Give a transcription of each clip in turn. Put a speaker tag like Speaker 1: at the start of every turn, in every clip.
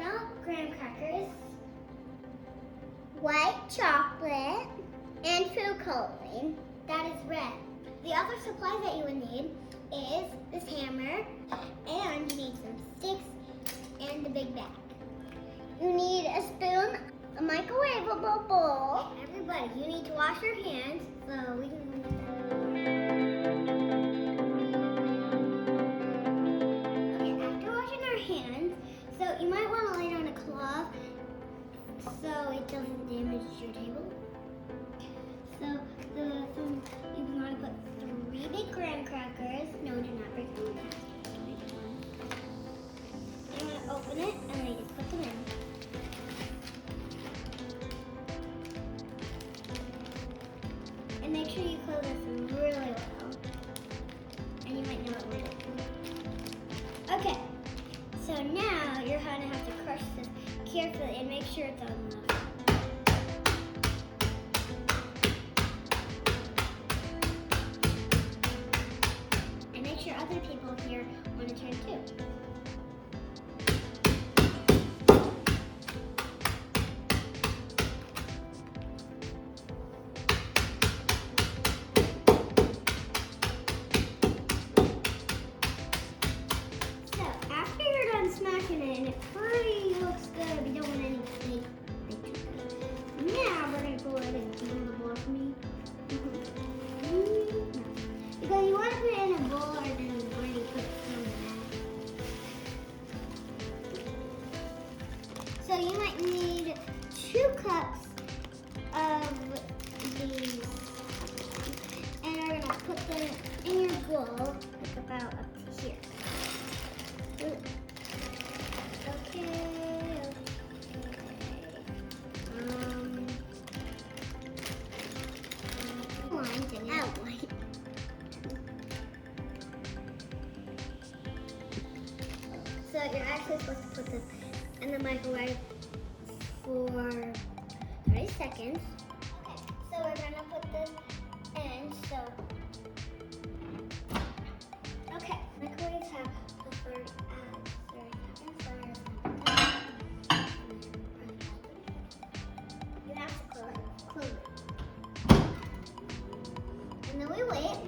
Speaker 1: milk, graham crackers, white chocolate, and food coloring. That is red. The other supplies that you would need is this hammer, and you need some sticks and a big bag. You need a spoon, a microwavable bowl. Everybody, you need to wash your hands so we can. Okay, after washing our hands, so you might want to lay down a cloth so it doesn't damage your table. So you want to put 3 big graham crackers. No, do not break them. I'm going to open it and then you just put them in. And make sure you close this really well. And you might know what we're doing. Okay, so now you're going to have to crush this carefully and make sure it's on the and make sure other people here want to turn too. Smashing it and it pretty looks good. We don't want any fake. Now we're gonna go ahead and do the bowl for me. Because you want to put it in a bowl or then you already put some in. So you might need 2 cups of these, and we're gonna put them in your bowl, like about up to here. So you're actually supposed to put them in the microwave for 30 seconds. Okay, so we're gonna put this in, so. Okay, microwaves have the 30 seconds. You have to close it. And then we wait.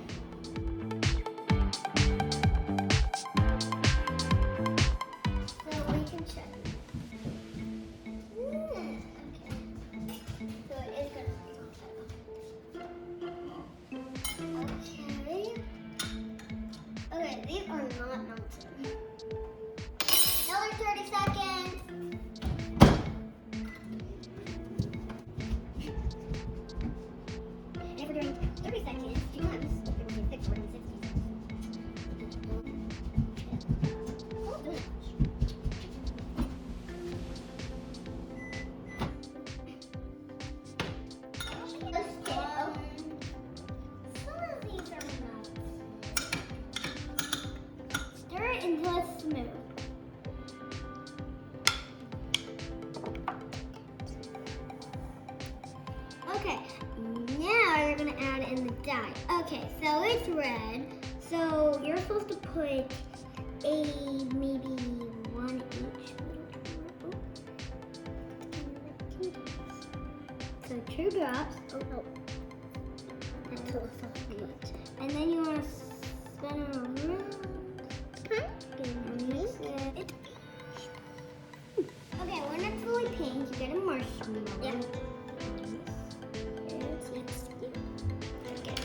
Speaker 1: These are not melted. Another 30 seconds. And if we're doing 30 seconds, 2 months, it will be 6, 40, 60 until it's smooth. Okay, now you're gonna add in the dye. Okay, so it's red. So you're supposed to put maybe 1 each. So 2 drops. Oh, that's a little much. And then you want to spin it around. Okay, when it's really pink, you get a marshmallow. Yeah. It's next to you. Okay.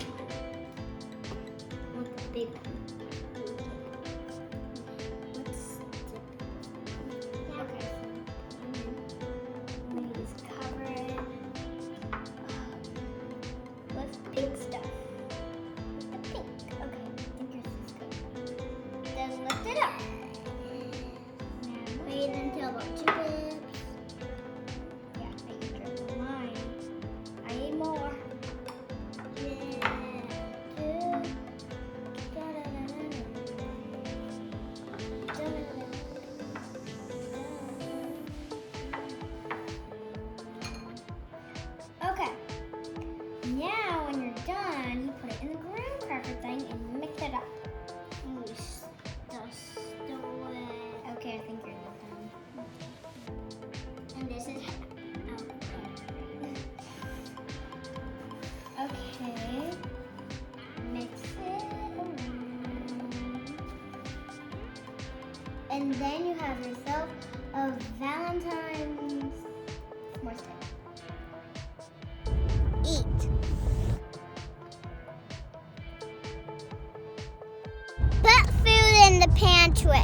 Speaker 1: What's the big one? Let's dip it. Okay. And then we just cover it with pink stuff. With the pink. Okay, I think yours is good. Then lift it up. Wait until about 2 minutes. Yeah, I can drip the line. I need more. Okay. Now when you're done, And then you have yourself a Valentine's s'more stick. Eat. Put food in the pantry.